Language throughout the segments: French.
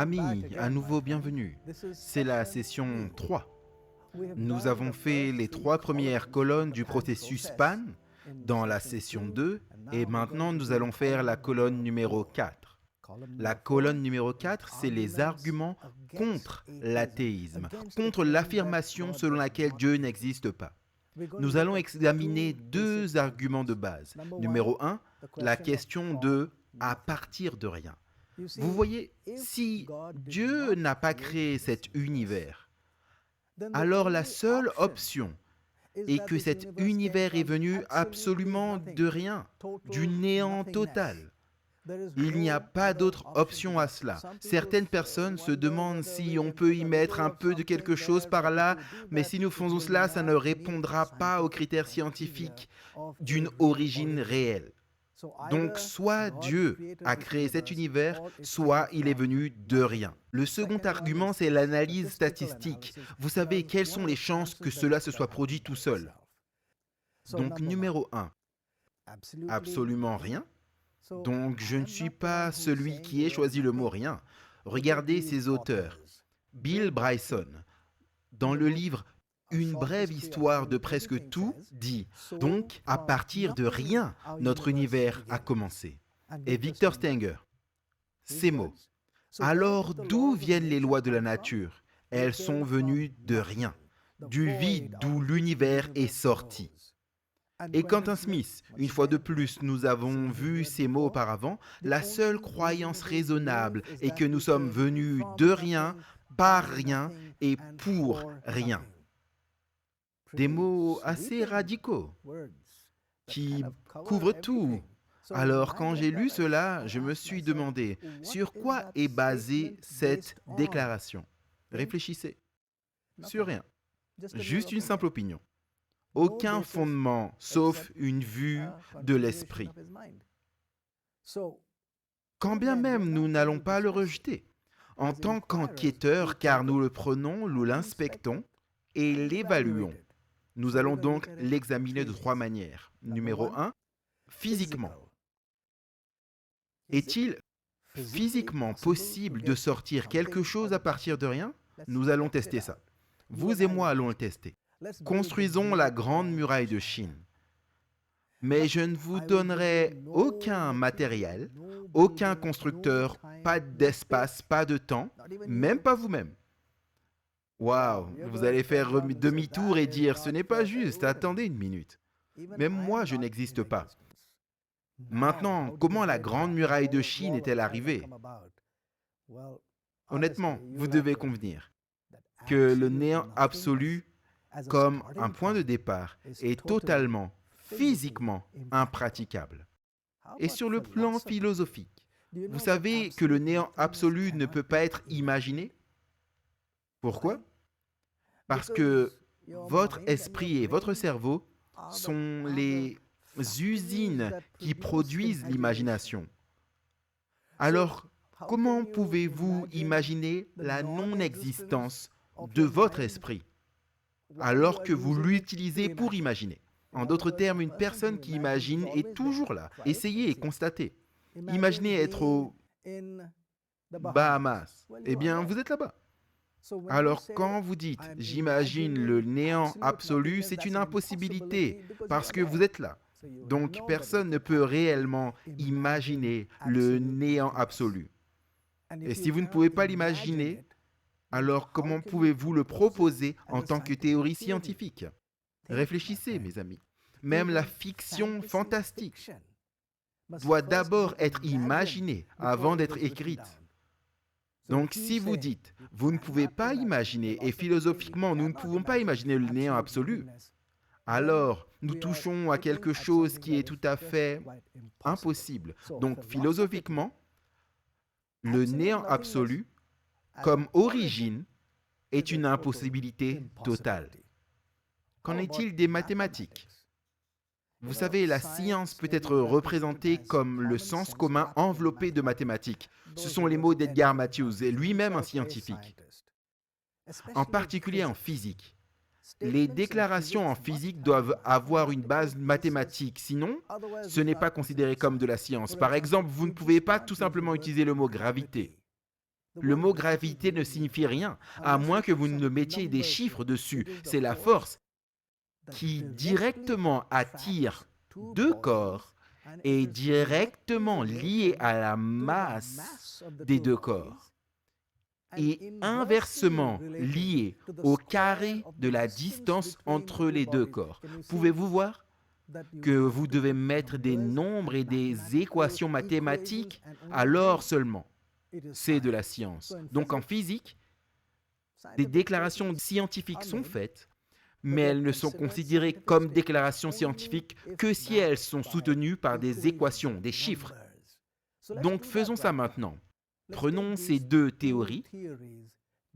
Amis, à nouveau bienvenue. C'est la session 3. Nous avons fait les 3 premières colonnes du processus PAN dans la session 2 et maintenant nous allons faire la colonne numéro 4. La colonne numéro 4, c'est les arguments contre l'athéisme, contre l'affirmation selon laquelle Dieu n'existe pas. Nous allons examiner 2 arguments de base. Numéro 1, la question de « à partir de rien ». Vous voyez, si Dieu n'a pas créé cet univers, alors la seule option est que cet univers est venu absolument de rien, du néant total. Il n'y a pas d'autre option à cela. Certaines personnes se demandent si on peut y mettre un peu de quelque chose par là, mais si nous faisons cela, ça ne répondra pas aux critères scientifiques d'une origine réelle. Donc, soit Dieu a créé cet univers, soit il est venu de rien. Le second argument, c'est l'analyse statistique. Vous savez quelles sont les chances que cela se soit produit tout seul. Donc, numéro 1, absolument rien. Donc, je ne suis pas celui qui ait choisi le mot rien. Regardez ces auteurs. Bill Bryson, dans le livre Une brève histoire de presque tout, dit « Donc, à partir de rien, notre univers a commencé ». Et Victor Stenger, ces mots. Alors, d'où viennent les lois de la nature? Elles sont venues de rien, du vide d'où l'univers est sorti. Et Quentin Smith, une fois de plus, nous avons vu ces mots auparavant, la seule croyance raisonnable est que nous sommes venus de rien, par rien et pour rien. Des mots assez radicaux qui couvrent tout. Alors quand j'ai lu cela, je me suis demandé sur quoi est basée cette déclaration. Réfléchissez. Sur rien. Juste une simple opinion. Aucun fondement sauf une vue de l'esprit. Quand bien même nous n'allons pas le rejeter. En tant qu'enquêteurs, car nous le prenons, nous l'inspectons et l'évaluons. Nous allons donc l'examiner de 3 manières. Numéro 1, physiquement. Est-il physiquement possible de sortir quelque chose à partir de rien? Nous allons tester ça. Vous et moi allons le tester. Construisons la grande muraille de Chine. Mais je ne vous donnerai aucun matériel, aucun constructeur, pas d'espace, pas de temps, même pas vous-même. Waouh, vous allez faire demi-tour et dire « ce n'est pas juste, attendez une minute ». Même moi, je n'existe pas. Maintenant, comment la grande muraille de Chine est-elle arrivée? Honnêtement, vous devez convenir que le néant absolu, comme un point de départ, est totalement, physiquement impraticable. Et sur le plan philosophique, vous savez que le néant absolu ne peut pas être imaginé? Pourquoi? Parce que votre esprit et votre cerveau sont les usines qui produisent l'imagination. Alors, comment pouvez-vous imaginer la non-existence de votre esprit alors que vous l'utilisez pour imaginer? En d'autres termes, une personne qui imagine est toujours là. Essayez et constatez. Imaginez être aux Bahamas. Eh bien, vous êtes là-bas. Alors quand vous dites « j'imagine le néant absolu », c'est une impossibilité parce que vous êtes là. Donc personne ne peut réellement imaginer le néant absolu. Et si vous ne pouvez pas l'imaginer, alors comment pouvez-vous le proposer en tant que théorie scientifique? Réfléchissez, mes amis. Même la fiction fantastique doit d'abord être imaginée avant d'être écrite. Donc si vous dites, vous ne pouvez pas imaginer, et philosophiquement, nous ne pouvons pas imaginer le néant absolu, alors nous touchons à quelque chose qui est tout à fait impossible. Donc philosophiquement, le néant absolu, comme origine, est une impossibilité totale. Qu'en est-il des mathématiques? Vous savez, la science peut être représentée comme le sens commun enveloppé de mathématiques. Ce sont les mots d'Edgar Matthews, et lui-même un scientifique. En particulier en physique. Les déclarations en physique doivent avoir une base mathématique, sinon, ce n'est pas considéré comme de la science. Par exemple, vous ne pouvez pas tout simplement utiliser le mot gravité. Le mot gravité ne signifie rien, à moins que vous ne mettiez des chiffres dessus. C'est la force qui directement attire deux corps et directement liée à la masse des deux corps et inversement liée au carré de la distance entre les deux corps. Pouvez-vous voir que vous devez mettre des nombres et des équations mathématiques alors seulement? C'est de la science. Donc en physique, des déclarations scientifiques sont faites, mais elles ne sont considérées comme déclarations scientifiques que si elles sont soutenues par des équations, des chiffres. Donc faisons ça maintenant. Prenons ces deux théories,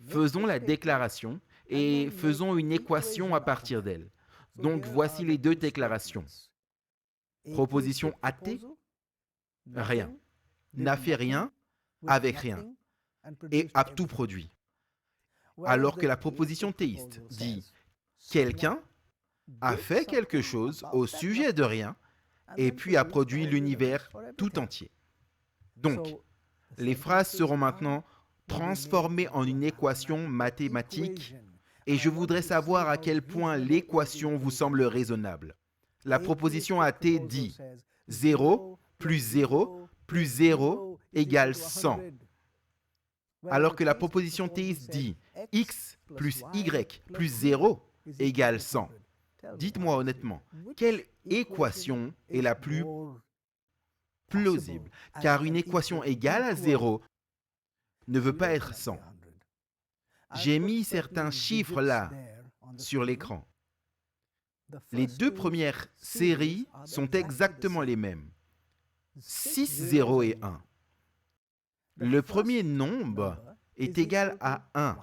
faisons la déclaration et faisons une équation à partir d'elle. Donc voici les deux déclarations. Proposition AT, rien. N'a fait rien avec rien et a tout produit. Alors que la proposition théiste dit quelqu'un a fait quelque chose au sujet de rien et puis a produit l'univers tout entier. Donc, les phrases seront maintenant transformées en une équation mathématique et je voudrais savoir à quel point l'équation vous semble raisonnable. La proposition AT dit 0 plus 0 plus 0 égale 100. Alors que la proposition théiste dit x plus y plus 0 égale 100. Dites-moi honnêtement, quelle équation est la plus plausible? Car une équation égale à 0 ne veut pas être 100. J'ai mis certains chiffres là sur l'écran. Les deux premières séries sont exactement les mêmes. 6, 0 et 1. Le premier nombre est égal à 1.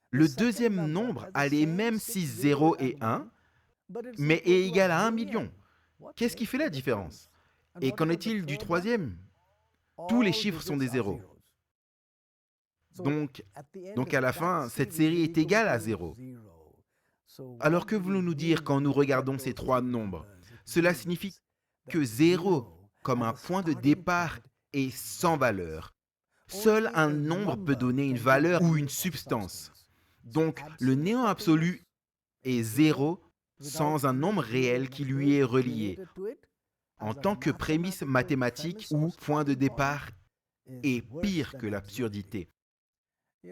Le deuxième nombre a les mêmes 6, 0 et 1, mais est égal à 1 million. Qu'est-ce qui fait la différence? Et qu'en est-il du troisième? Tous les chiffres sont des zéros. Donc à la fin, cette série est égale à 0. Alors que voulons-nous dire quand nous regardons ces trois nombres? Cela signifie que 0, comme un point de départ, est sans valeur. Seul un nombre peut donner une valeur ou une substance. Donc, le néant absolu est 0 sans un nombre réel qui lui est relié. En tant que prémisse mathématique ou point de départ est pire que l'absurdité.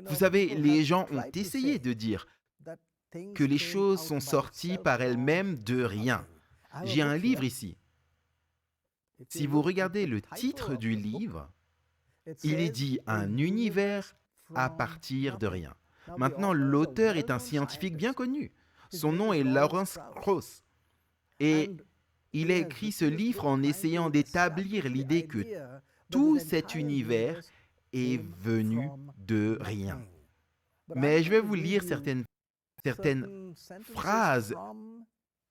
Vous savez, les gens ont essayé de dire que les choses sont sorties par elles-mêmes de rien. J'ai un livre ici. Si vous regardez le titre du livre, il est dit « Un univers à partir de rien ». Maintenant, l'auteur est un scientifique bien connu. Son nom est Lawrence Krauss. Et il a écrit ce livre en essayant d'établir l'idée que tout cet univers est venu de rien. Mais je vais vous lire certaines phrases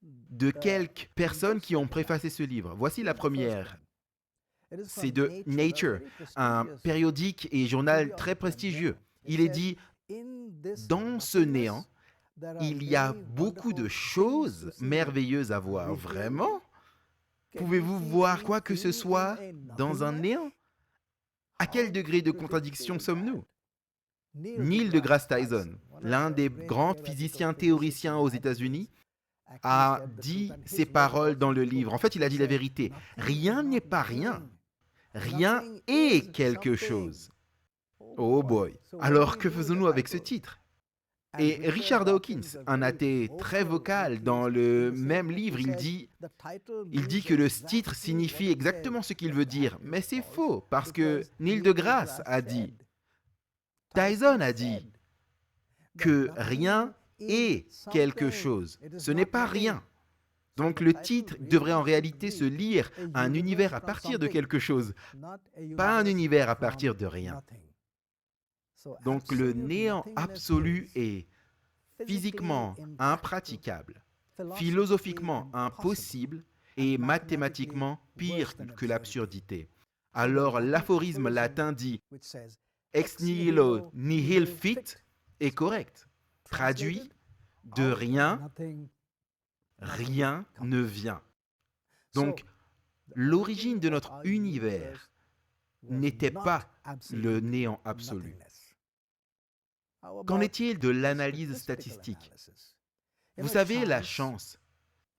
de quelques personnes qui ont préfacé ce livre. Voici la première. C'est de Nature, un périodique et journal très prestigieux. Il est dit « Dans ce néant, il y a beaucoup de choses merveilleuses à voir. » Vraiment? Pouvez-vous voir quoi que ce soit dans un néant? À quel degré de contradiction sommes-nous? Neil deGrasse Tyson, l'un des grands physiciens théoriciens aux États-Unis, a dit ces paroles dans le livre. En fait, il a dit la vérité. Rien n'est pas rien. Rien est quelque chose. Oh boy. Alors que faisons-nous avec ce titre? Et Richard Dawkins, un athée très vocal, dans le même livre, il dit que le titre signifie exactement ce qu'il veut dire. Mais c'est faux, parce que Neil deGrasse a dit, Tyson a dit que rien est quelque chose. Ce n'est pas rien. Donc le titre devrait en réalité se lire un univers à partir de quelque chose, pas un univers à partir de rien. Donc le néant absolu est physiquement impraticable, philosophiquement impossible et mathématiquement pire que l'absurdité. Alors l'aphorisme latin dit « ex nihilo nihil fit » est correct. Traduit, de rien, rien ne vient. Donc, l'origine de notre univers n'était pas le néant absolu. Qu'en est-il de l'analyse statistique? Vous savez, la chance,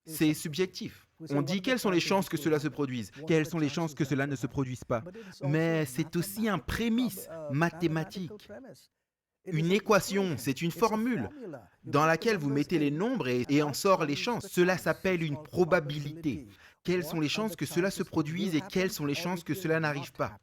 c'est subjectif. On dit quelles sont les chances que cela se produise, quelles sont les chances que cela ne se produise pas. Mais c'est aussi un prémisse mathématique. Une équation, c'est une formule dans laquelle vous mettez les nombres et en sort les chances. Cela s'appelle une probabilité. Quelles sont les chances que cela se produise et quelles sont les chances que cela n'arrive pas?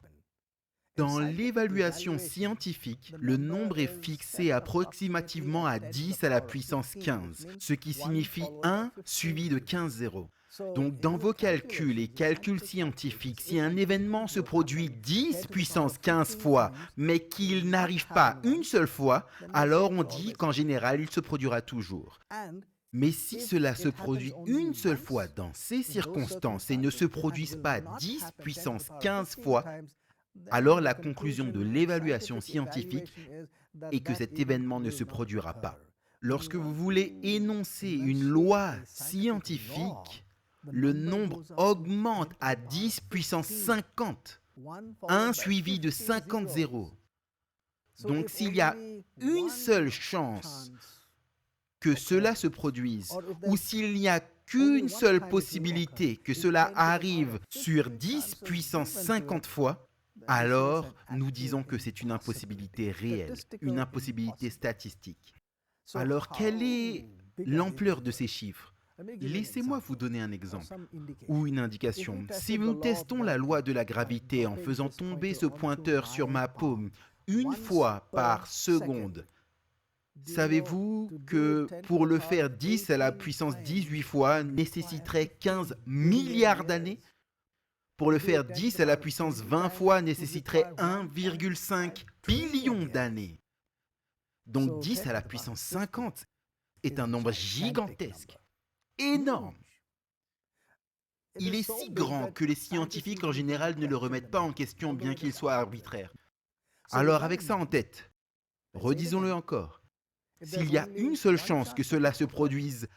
Dans l'évaluation scientifique, le nombre est fixé approximativement à 10 à la puissance 15, ce qui signifie 1 suivi de 15 zéros. Donc dans vos calculs et calculs scientifiques, si un événement se produit 10 puissance 15 fois, mais qu'il n'arrive pas une seule fois, alors on dit qu'en général, il se produira toujours. Mais si cela se produit une seule fois dans ces circonstances et ne se produise pas 10 puissance 15 fois, alors la conclusion de l'évaluation scientifique est que cet événement ne se produira pas. Lorsque vous voulez énoncer une loi scientifique, le nombre augmente à 10 puissance 50, 1 suivi de 50 zéros. Donc s'il y a une seule chance que cela se produise, ou s'il n'y a qu'une seule possibilité que cela arrive sur 10 puissance 50 fois, alors nous disons que c'est une impossibilité réelle, une impossibilité statistique. Alors quelle est l'ampleur de ces chiffres? Laissez-moi vous donner un exemple ou une indication. Si nous testons la loi de la gravité en faisant tomber ce pointeur sur ma paume une fois par seconde, savez-vous que pour le faire 10 à la puissance 18 fois nécessiterait 15 milliards d'années? Pour le faire 10 à la puissance 20 fois nécessiterait 1,5 billion d'années. Donc 10 à la puissance 50 est un nombre gigantesque, énorme. Il est si grand que les scientifiques en général ne le remettent pas en question bien qu'il soit arbitraire. Alors avec ça en tête, redisons-le encore. S'il y a une seule chance que cela se produise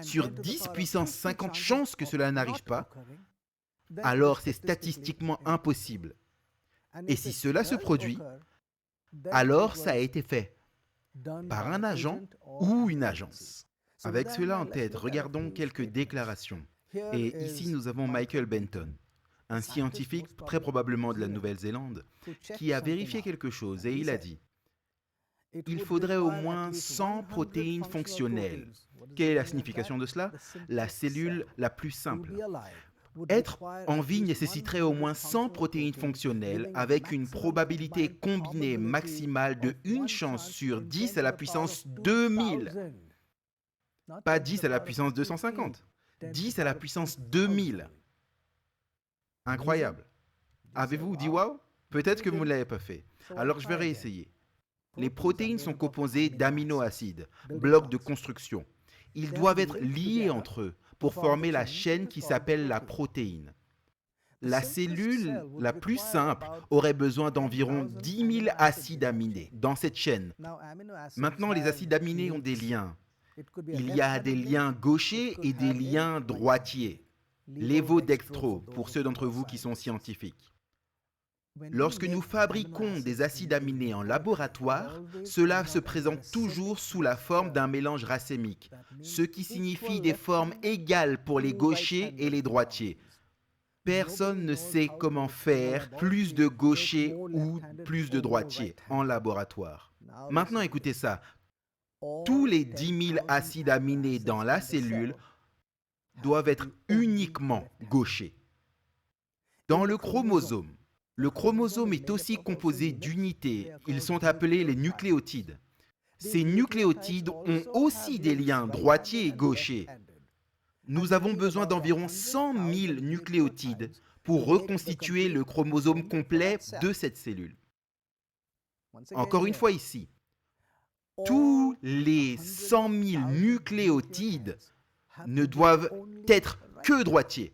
sur 10 puissance 50 chances que cela n'arrive pas, alors c'est statistiquement impossible. Et si cela se produit, alors ça a été fait par un agent ou une agence. Avec cela en tête, regardons quelques déclarations. Et ici, nous avons Michael Benton, un scientifique très probablement de la Nouvelle-Zélande, qui a vérifié quelque chose et il a dit « Il faudrait au moins 100 protéines fonctionnelles. » Quelle est la signification de cela? La cellule la plus simple. Être en vie nécessiterait au moins 100 protéines fonctionnelles avec une probabilité combinée maximale de 1 chance sur 10 à la puissance 2000. Pas 10 à la puissance 250, 10 à la puissance 2000. Incroyable. Avez-vous dit wow? Peut-être que vous ne l'avez pas fait. Alors je vais réessayer. Les protéines sont composées d'aminoacides, blocs de construction. Ils doivent être liés entre eux pour former la chaîne qui s'appelle la protéine. La cellule la plus simple aurait besoin d'environ 10 000 acides aminés dans cette chaîne. Maintenant, les acides aminés ont des liens. Il y a des liens gauchers et des liens droitiers. Lévodextro, pour ceux d'entre vous qui sont scientifiques. Lorsque nous fabriquons des acides aminés en laboratoire, cela se présente toujours sous la forme d'un mélange racémique, ce qui signifie des formes égales pour les gauchers et les droitiers. Personne ne sait comment faire plus de gauchers ou plus de droitiers en laboratoire. Maintenant, écoutez ça. Tous les 10 000 acides aminés dans la cellule doivent être uniquement gauchers. Dans le chromosome est aussi composé d'unités. Ils sont appelés les nucléotides. Ces nucléotides ont aussi des liens droitiers et gauchers. Nous avons besoin d'environ 100 000 nucléotides pour reconstituer le chromosome complet de cette cellule. Encore une fois ici, tous les 100 000 nucléotides ne doivent être que droitiers.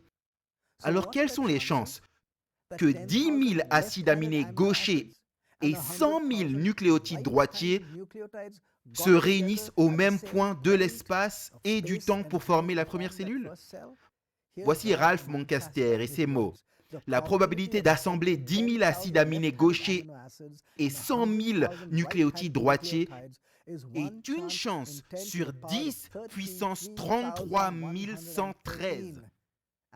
Alors quelles sont les chances que 10 000 acides aminés gauchers et 100 000 nucléotides droitiers se réunissent au même point de l'espace et du temps pour former la première cellule? Voici Ralph Moncaster et ses mots. La probabilité d'assembler 10 000 acides aminés gauchers et 100 000 nucléotides droitiers est une chance sur 10 puissance 33 113.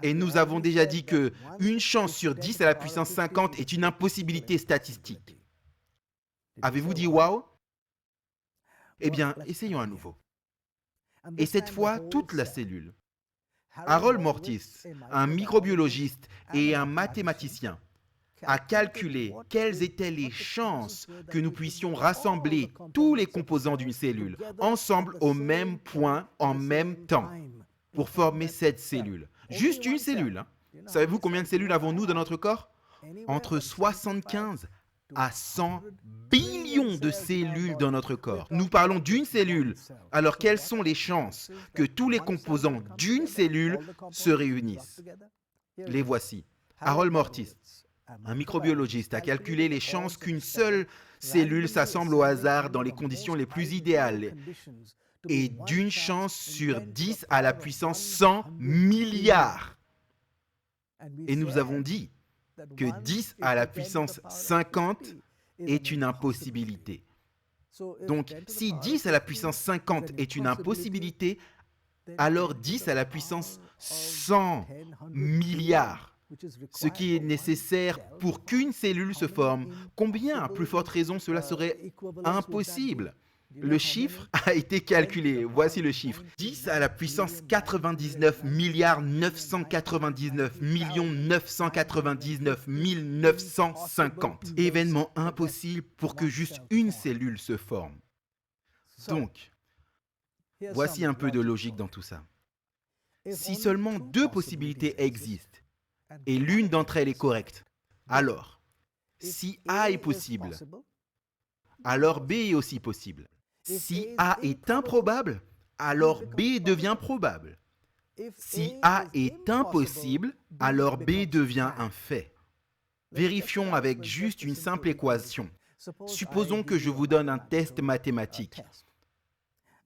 Et nous avons déjà dit que une chance sur 10 à la puissance 50 est une impossibilité statistique. Avez-vous dit wow? Eh bien, essayons à nouveau. Et cette fois, toute la cellule. Harold Mortis, un microbiologiste et un mathématicien, a calculé quelles étaient les chances que nous puissions rassembler tous les composants d'une cellule ensemble au même point en même temps pour former cette cellule. Juste une cellule. Hein. Savez-vous combien de cellules avons-nous dans notre corps? Entre 75 à 100 billions de cellules dans notre corps. Nous parlons d'une cellule. Alors, quelles sont les chances que tous les composants d'une cellule se réunissent? Les voici. Harold Mortis, un microbiologiste, a calculé les chances qu'une seule cellule s'assemble au hasard dans les conditions les plus idéales et d'une chance sur 10 à la puissance 100 milliards. Et nous avons dit que 10 à la puissance 50 est une impossibilité. Donc, si 10 à la puissance 50 est une impossibilité, alors 10 à la puissance 100 milliards, ce qui est nécessaire pour qu'une cellule se forme, combien, à plus forte raison, cela serait impossible? Le chiffre a été calculé. Voici le chiffre. 10 à la puissance 99 milliards 999 millions 999 950. Événement impossible pour que juste une cellule se forme. Donc, voici un peu de logique dans tout ça. Si seulement deux possibilités existent et l'une d'entre elles est correcte, alors, si A est possible, alors B est aussi possible. Si A est improbable, alors B devient probable. Si A est impossible, alors B devient un fait. Vérifions avec juste une simple équation. Supposons que je vous donne un test mathématique.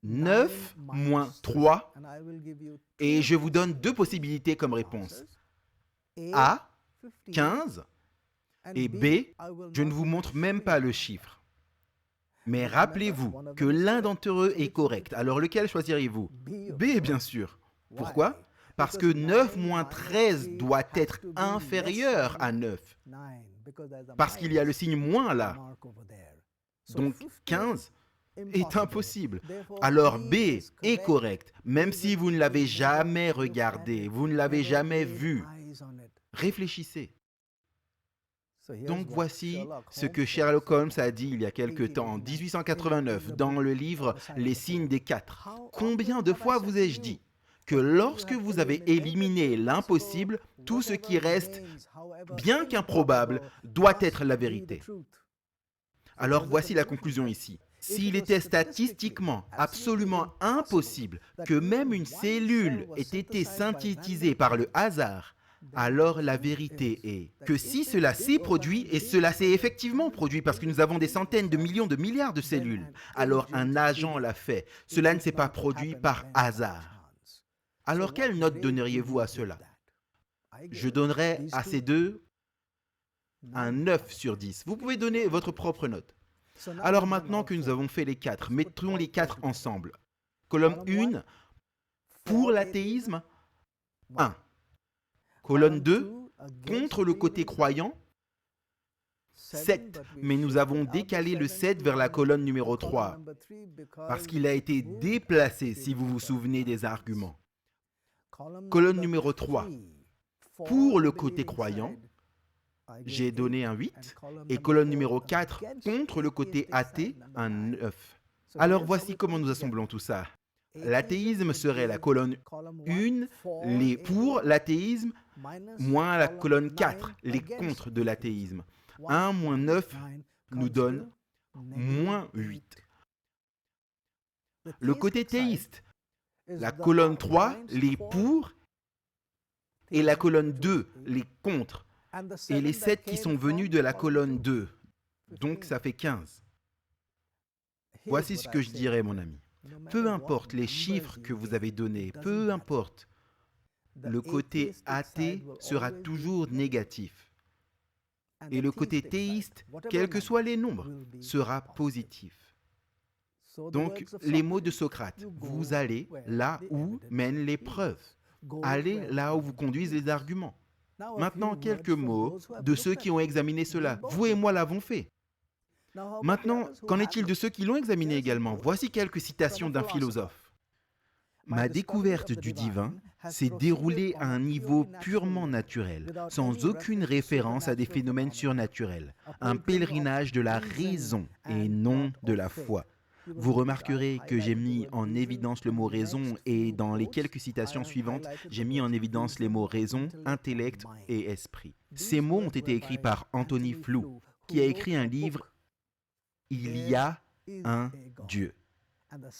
9 moins 3, et je vous donne deux possibilités comme réponse. A, 15, et B, je ne vous montre même pas le chiffre. Mais rappelez-vous que l'un d'entre eux est correct. Alors lequel choisiriez-vous? B, bien sûr. Pourquoi? Parce que 9 moins 13 doit être inférieur à 9. Parce qu'il y a le signe moins là. Donc 15 est impossible. Alors B est correct, même si vous ne l'avez jamais regardé, vous ne l'avez jamais vu. Réfléchissez. Donc voici ce que Sherlock Holmes a dit il y a quelque temps, en 1889, dans le livre « Les signes des quatre ». Combien de fois vous ai-je dit que lorsque vous avez éliminé l'impossible, tout ce qui reste, bien qu'improbable, doit être la vérité. Alors voici la conclusion ici. S'il était statistiquement absolument impossible que même une cellule ait été synthétisée par le hasard, alors la vérité est que si cela s'est produit, et cela s'est effectivement produit parce que nous avons des centaines de millions de milliards de cellules, alors un agent l'a fait. Cela ne s'est pas produit par hasard. Alors quelle note donneriez-vous à cela? Je donnerais à ces deux un 9 sur 10. Vous pouvez donner votre propre note. Alors maintenant que nous avons fait les quatre, mettons les quatre ensemble. Colonne 1, pour l'athéisme, 1. Colonne 2, contre le côté croyant, 7. Mais nous avons décalé le 7 vers la colonne numéro 3, parce qu'il a été déplacé, si vous vous souvenez des arguments. Colonne numéro 3, pour le côté croyant, j'ai donné un 8, et colonne numéro 4, contre le côté athée, un 9. Alors voici comment nous assemblons tout ça. L'athéisme serait la colonne 1, les pour l'athéisme, moins la colonne 4, les contre de l'athéisme. 1 moins 9 nous donne moins 8. Le côté théiste, la colonne 3, les pour, et la colonne 2, les contre, et les 7 qui sont venus de la colonne 2. Donc ça fait 15. Voici ce que je dirais, mon ami. Peu importe les chiffres que vous avez donnés, peu importe. le côté athée sera toujours négatif. Et le côté théiste, quels que soient les nombres, sera positif. Donc, les mots de Socrate, vous allez là où mènent les preuves. Allez là où vous conduisent les arguments. Maintenant, quelques mots de ceux qui ont examiné cela. Vous et moi l'avons fait. Maintenant, qu'en est-il de ceux qui l'ont examiné également? Voici quelques citations d'un philosophe. Ma découverte du divin s'est déroulée à un niveau purement naturel, sans aucune référence à des phénomènes surnaturels, un pèlerinage de la raison et non de la foi. Vous remarquerez que j'ai mis en évidence le mot raison et dans les quelques citations suivantes, j'ai mis en évidence les mots raison, intellect et esprit. Ces mots ont été écrits par Anthony Flew, qui a écrit un livre « Il y a un Dieu ».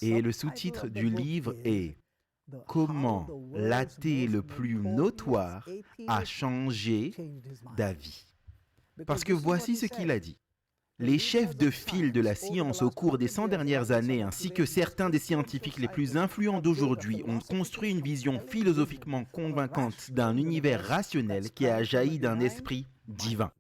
Et le sous-titre du livre est « Comment l'athée le plus notoire a changé d'avis ». Parce que voici ce qu'il a dit. Les chefs de file de la science au cours des 100 dernières années, ainsi que certains des scientifiques les plus influents d'aujourd'hui, ont construit une vision philosophiquement convaincante d'un univers rationnel qui a jailli d'un esprit divin.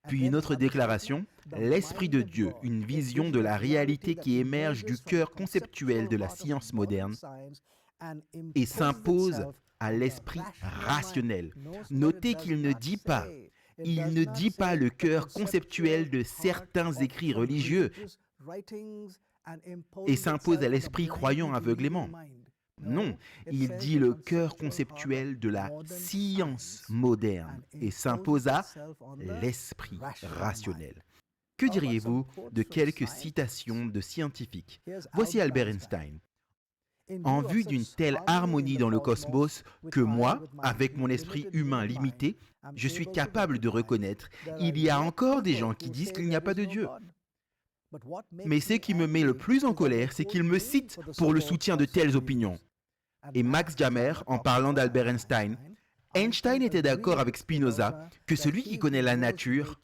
Puis une autre déclaration, l'esprit de Dieu, une vision de la réalité qui émerge du cœur conceptuel de la science moderne et s'impose à l'esprit rationnel. Notez qu'il ne dit pas le cœur conceptuel de certains écrits religieux et s'impose à l'esprit croyant aveuglément. Non, il dit le cœur conceptuel de la science moderne et s'impose à l'esprit rationnel. Que diriez-vous de quelques citations de scientifiques? Voici Albert Einstein. En vue d'une telle harmonie dans le cosmos que moi, avec mon esprit humain limité, je suis capable de reconnaître, il y a encore des gens qui disent qu'il n'y a pas de Dieu. Mais ce qui me met le plus en colère, c'est qu'ils me citent pour le soutien de telles opinions. Et Max Jammer, en parlant d'Albert Einstein, Einstein était d'accord avec Spinoza que celui qui connaît la nature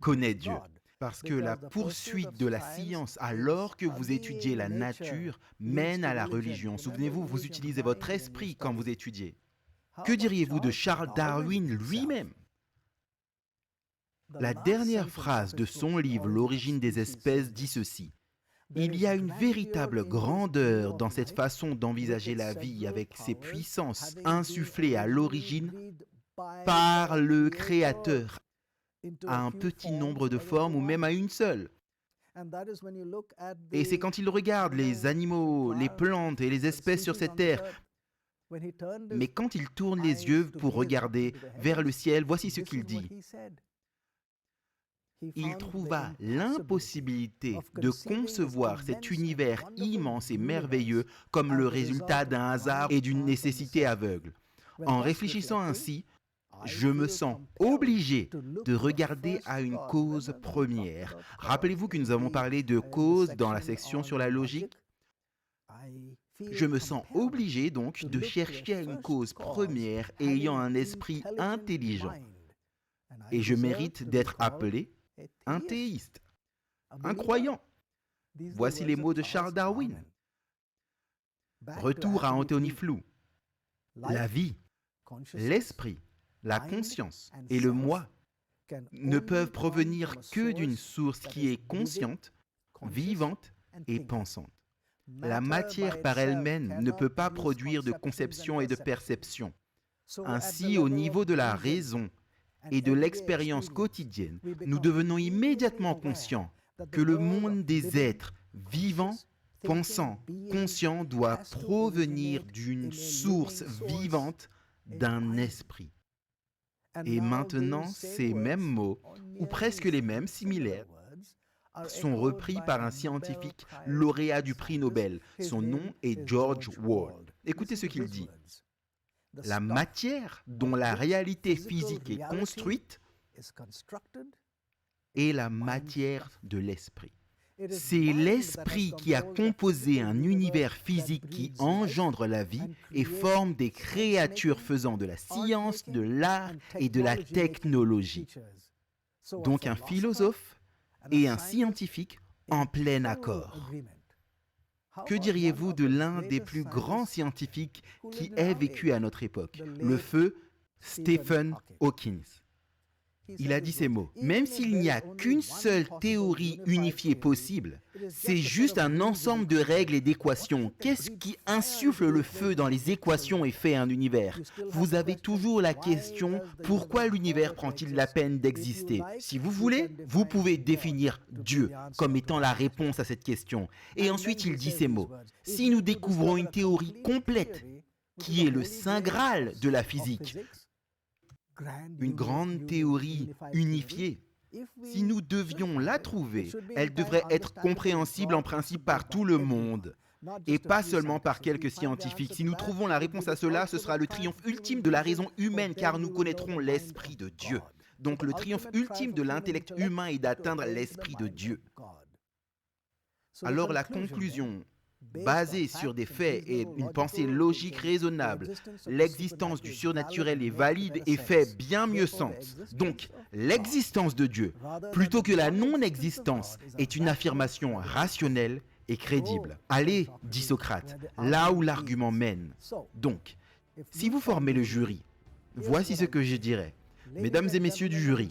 connaît Dieu. Parce que la poursuite de la science alors que vous étudiez la nature mène à la religion. Souvenez-vous, vous utilisez votre esprit quand vous étudiez. Que diriez-vous de Charles Darwin lui-même? La dernière phrase de son livre L'origine des espèces dit ceci. Il y a une véritable grandeur dans cette façon d'envisager la vie avec ses puissances insufflées à l'origine par le Créateur à un petit nombre de formes ou même à une seule. Et c'est quand il regarde les animaux, les plantes et les espèces sur cette terre, mais quand il tourne les yeux pour regarder vers le ciel, voici ce qu'il dit. Il trouva l'impossibilité de concevoir cet univers immense et merveilleux comme le résultat d'un hasard et d'une nécessité aveugle. En réfléchissant ainsi, je me sens obligé de regarder à une cause première. Rappelez-vous que nous avons parlé de cause dans la section sur la logique. Je me sens obligé donc de chercher à une cause première ayant un esprit intelligent. Et je mérite d'être appelé un théiste, un croyant. Voici les mots de Charles Darwin. Retour à Anthony Flew. La vie, l'esprit, la conscience et le moi ne peuvent provenir que d'une source qui est consciente, vivante et pensante. La matière par elle-même ne peut pas produire de conception et de perception. Ainsi, au niveau de la raison et de l'expérience quotidienne, nous devenons immédiatement conscients que le monde des êtres vivants, pensants, conscients doit provenir d'une source vivante, d'un esprit. Et maintenant, ces mêmes mots, ou presque les mêmes, similaires, sont repris par un scientifique lauréat du prix Nobel. Son nom est George Ward. Écoutez ce qu'il dit. La matière dont la réalité physique est construite est la matière de l'esprit. C'est l'esprit qui a composé un univers physique qui engendre la vie et forme des créatures faisant de la science, de l'art et de la technologie. Donc un philosophe et un scientifique en plein accord. Que diriez-vous de l'un des plus grands scientifiques qui ait vécu à notre époque, le feu Stephen Hawking? Il a dit ces mots. Même s'il n'y a qu'une seule théorie unifiée possible, c'est juste un ensemble de règles et d'équations. Qu'est-ce qui insuffle le feu dans les équations et fait un univers? Vous avez toujours la question, pourquoi l'univers prend-il la peine d'exister? Si vous voulez, vous pouvez définir Dieu comme étant la réponse à cette question. Et ensuite, il dit ces mots. Si nous découvrons une théorie complète, qui est le Saint Graal de la physique, une grande théorie unifiée. Si nous devions la trouver, elle devrait être compréhensible en principe par tout le monde, et pas seulement par quelques scientifiques. Si nous trouvons la réponse à cela, ce sera le triomphe ultime de la raison humaine, car nous connaîtrons l'Esprit de Dieu. Donc le triomphe ultime de l'intellect humain est d'atteindre l'Esprit de Dieu. Alors la conclusion, basée sur des faits et une pensée logique raisonnable, l'existence du surnaturel est valide et fait bien mieux sens. Donc, l'existence de Dieu, plutôt que la non-existence, est une affirmation rationnelle et crédible. Allez, dit Socrate, là où l'argument mène. Donc, si vous formez le jury, voici ce que je dirais. Mesdames et messieurs du jury,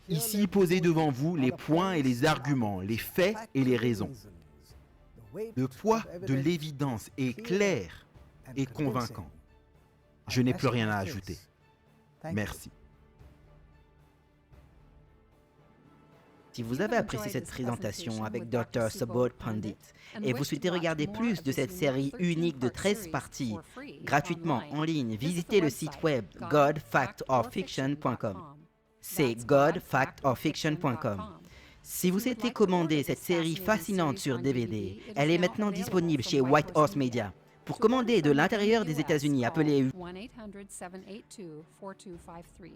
ici posez devant vous les points et les arguments, les faits et les raisons. Le poids de l'évidence est clair et convaincant. Je n'ai plus rien à ajouter. Merci. Si vous avez apprécié cette présentation avec Dr. Subodh Pandit et vous souhaitez regarder plus de cette série unique de 13 parties gratuitement en ligne, visitez le site web godfactorfiction.com. C'est godfactorfiction.com. Si vous souhaitez commander cette série fascinante sur DVD, elle est maintenant disponible chez White Horse Media. Pour commander de l'intérieur des États-Unis, appelez 1-800-782-4253.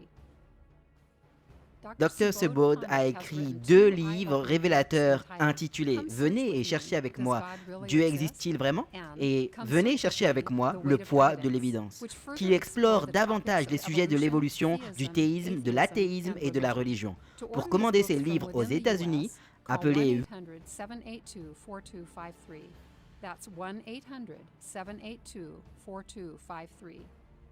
Dr. Subodh a écrit 2 livres révélateurs intitulés « Venez et cherchez avec moi, Dieu existe-t-il vraiment ?» et « Venez chercher avec moi, le poids de l'évidence » qui explorent davantage les sujets de l'évolution, du théisme, de l'athéisme et de la religion. Pour commander ces livres aux États-Unis, appelez 1-800-782-4253.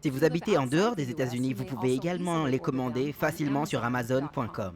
Si vous habitez en dehors des États-Unis, vous pouvez également les commander facilement sur Amazon.com.